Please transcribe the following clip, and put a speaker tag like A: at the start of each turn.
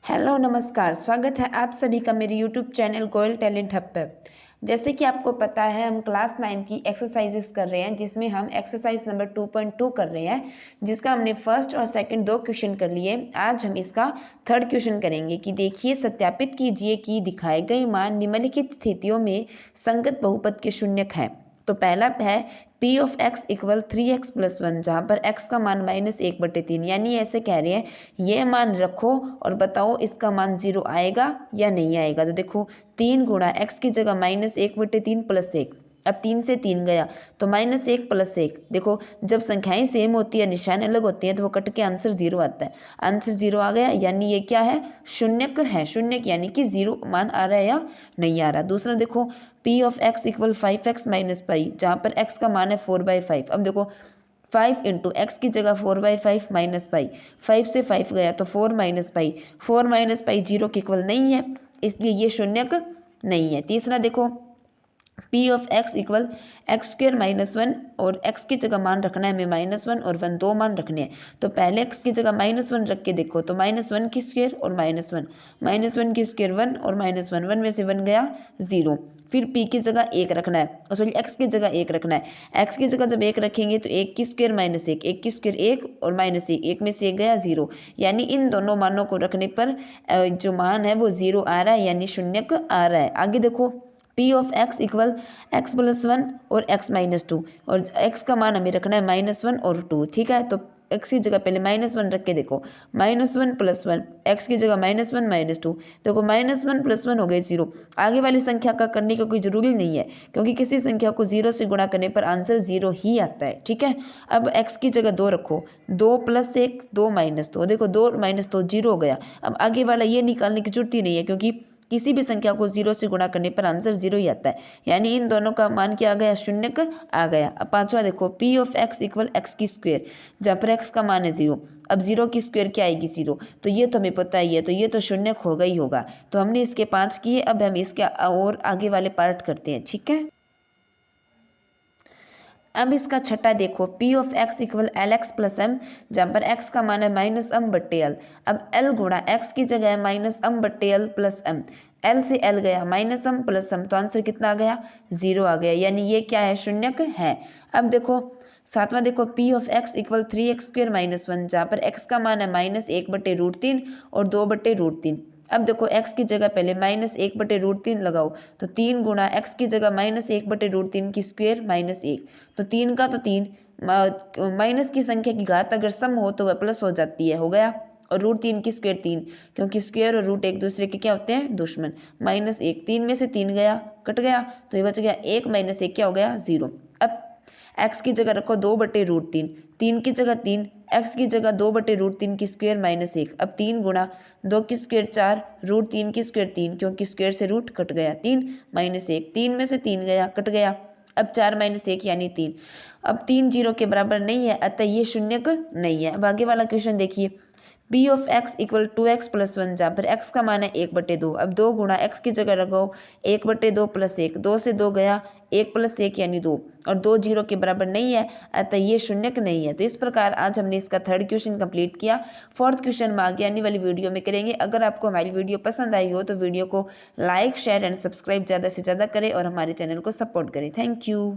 A: Hello नमस्कार, स्वागत है आप सभी का मेरे YouTube channel Goyal talent hub पर। जैसे कि आपको पता है हम क्लास 9 की एक्सरसाइजेस कर रहे हैं, जिसमें हम एक्सरसाइज नंबर 2.2 कर रहे हैं, जिसका हमने फर्स्ट और सेकंड दो क्वेश्चन कर लिए। आज हम इसका थर्ड क्वेश्चन करेंगे कि देखिए सत्यापित कीजिए कि दिखाए गए मान निम्नलिखित स्थितियों में संगत बहुपद के शून्यक हैं। तो पहला है P of x equal 3x plus 1, जहाँ पर x का मान -1/3, यानी ऐसे कह रहे हैं ये मान रखो और बताओ इसका मान 0 आएगा या नहीं आएगा। तो देखो 3 गुणा x की जगह -1/3 प्लस 1, अब 3 से 3 गया तो -1 प्लस 1। देखो जब संख्याएं सेम होती है, निशान अलग होते हैं, तो वो कट के आंसर 0 आता है। आंसर 0 आ गया, यानी ये क्या है, शून्यक है। शून्यक यानी कि 0 मान आ रहा है या नहीं आ रहा। दूसरा देखो P of x equal 5x minus pi, जहाँ पर x का मान है 4/5। अब देखो 5 इंटू एक्स की जगह 4/5 माइनस पाई, 5 से 5 गया तो 4 माइनस पाई, 4 माइनस पाई 0 के इक्वल नहीं है, इसलिए ये शून्यक नहीं है। तीसरा देखो P of x equal x² minus 1, और x की जगह मान रखना है हमें -1 और 1, दो मान रखने हैं। तो पहले x की जगह -1 रख के देखो तो -1 की स्क्वायर और -1, -1 की स्क्वायर 1 और -1, 1 में से 1 गया 0। फिर p की जगह 1 रखना है, सॉरी x की जगह 1 रखना है। x की जगह जब 1 रखेंगे तो 1 की स्क्वायर -1, 1 की स्क्वायर 1 और -1, 1 में से 1 गया 0। यानी इन दोनों मानों को रखने पर जो मान है वो 0 आ रहा है, यानी शून्यक आ रहा है। आगे देखो P of x equal x plus 1 और x माइनस 2, और x का मान हमें रखना है -1 और 2, ठीक है। तो x की जगह पहले -1 रख के देखो, -1 प्लस 1, x की जगह -1 -2, देखो -1 प्लस 1 हो गए 0। आगे वाली संख्या का करने की कोई जरूरी नहीं है, क्योंकि किसी संख्या को 0 से गुणा करने पर आंसर 0 ही आता है, ठीक है। अब x की जगह 2 रखो, 2 प्लस 1 2 माइनस 2, देखो 2 माइनस 2 0 हो गया। अब आगे वाला ये निकालने की जरूरत ही नहीं है, क्योंकि किसी भी संख्या को 0 से गुणा करने पर आंसर 0 ही आता है, यानी इन दोनों का मान क्या आ गया, शून्यक आ गया। अब पांचवा देखो P of x equal x की स्क्वायर, जहाँ पर x का मान है 0। अब 0 की स्क्वायर क्या आएगी, 0, तो ये तो हमें पता ही है, तो ये तो शून्यक होगा ही होगा। तो हमने इसके 5 किए, अब हम इसके और आगे वाले पार्ट करते हैं, ठीक है। अब इसका छठा देखो P of x equal LX plus M, जहाँ पर x का मान है -m/l। अब L गुणा x की जगह है -m/l प्लस m, L से L गया -m प्लस m, तो आंसर कितना आ गया, 0 आ गया, यानी ये क्या है, शून्यक है। अब देखो सातवां देखो P of x equal 3x² minus 1, जहाँ पर x का मान है -1/√3 और 2/√3। अब देखो x की जगह पहले -1/√3 लगाओ, तो 3 गुणा x की जगह -1/√3 की स्क्वायर -1, तो 3 का तो 3, माइनस की संख्या की घात अगर सम हो तो वह प्लस हो जाती है, हो गया। और √3 की स्क्वायर 3, क्योंकि स्क्वायर और रूट एक दूसरे के क्या होते हैं, दुश्मन। -1, 3 में से 3 गया कट गया, तो ये बच गया 1 - 1 क्या हो गया, 0। अब x की जगह रखो 2/√3, 3 की जगह 3, x की जगह 2/√3 की स्क्वायर -1। अब 3 गुणा 2 की स्क्वायर 4, √3 की स्क्वायर 3, क्योंकि स्क्वायर से रूट कट गया, 3 - 1, 3 में से 3 गया कट गया। अब 4 - 1 यानी 3। अब 3 0 के बराबर नहीं है, अतः ये शून्यक नहीं है। अब आगे वाला क्वेश्चन देखिए P of x equal 2x plus 1, जहाँ पर x का मान है 1/2। अब 2 गुणा x की जगह रखो 1/2 प्लस 1, 2 से 2 गया 1 प्लस 1 यानी 2, और 2 0 के बराबर नहीं है, अतः ये शून्यक नहीं है। तो इस प्रकार आज हमने इसका थर्ड क्वेश्चन कंप्लीट किया। फोर्थ क्वेश्चन हम आगे आने वाली वीडियो में करेंगे। अगर आपको हमारी वीडियो पसंद आई हो तो वीडियो को लाइक शेयर एंड सब्सक्राइब ज़्यादा से ज़्यादा करें और हमारे चैनल को सपोर्ट करें। Thank you.